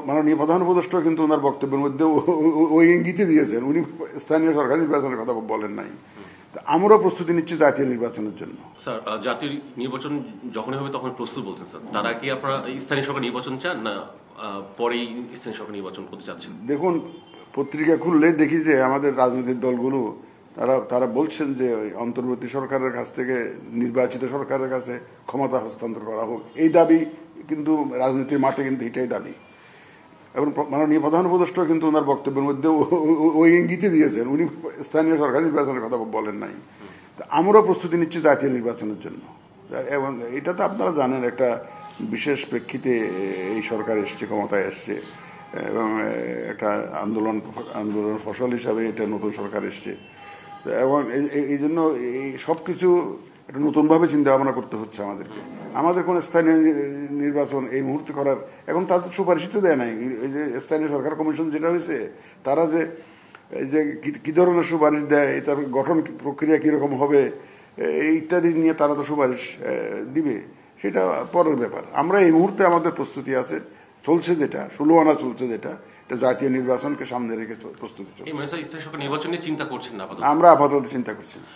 মাননীয় প্রধান উপদেষ্টা কিন্তু ওনার বক্তব্যের মধ্যে ওই ইঙ্গিতই দিয়েছেন, উনি স্থানীয় সরকার নির্বাচনের কথা বলেন নাই। আমরাও প্রস্তুতি নিচ্ছি জাতীয় নির্বাচনের জন্য। স্যার, জাতীয় নির্বাচন যখনই হবে তখন প্রস্তুত বলছেন স্যার, তারা কি আপনারা স্থানীয় সরকার নির্বাচন চান না পরেই স্থানীয় সরকার নির্বাচন করতে চাচ্ছেন? দেখুন, পত্রিকা খুললে দেখি যে আমাদের রাজনৈতিক দলগুলো তারা বলছেন যে অন্তর্বর্তী সরকারের কাছ থেকে নির্বাচিত সরকারের কাছে ক্ষমতা হস্তান্তর করা হোক, এই দাবি কিন্তু রাজনীতির মাঠে কিন্তু এটাই দাবি। এবং মাননীয় প্রধান উপদেষ্টা কিন্তু ওনার বক্তব্যের মধ্যে ওই ইঙ্গিতই দিয়েছেন, উনি স্থানীয় সরকার নির্বাচনের কথা বলেন নাই। আমরাও প্রস্তুতি নিচ্ছি জাতীয় নির্বাচনের জন্য। এবং এটা তো আপনারা জানেন, একটা বিশেষ প্রেক্ষিতে এই সরকার এসছে, ক্ষমতায় এসছে, এবং একটা আন্দোলন ফসল হিসাবে এটা নতুন সরকার এসছে। এবং এই জন্য এই সব কিছু একটা নতুনভাবে চিন্তা ভাবনা করতে হচ্ছে আমাদেরকে। আমাদের কোন স্থানীয় নির্বাচন এই মুহূর্তে করার এখন তাদের সুপারিশই তো দেয় নাই। এই যে স্থানীয় সরকার কমিশন যেটা হয়েছে, তারা যে এই যে কি ধরনের সুপারিশ দেয়, তার গঠন প্রক্রিয়া কিরকম হবে ইত্যাদি নিয়ে তারা তো সুপারিশ দিবে, সেটা পরের ব্যাপার। আমরা এই মুহূর্তে আমাদের প্রস্তুতি আছে, চলছে যেটা 16 আনা চলছে, যেটা জাতীয় নির্বাচনকে সামনে রেখে প্রস্তুতি চলছে। নির্বাচন নিয়ে চিন্তা করছেন না? আমরা আপাতত চিন্তা করছি না।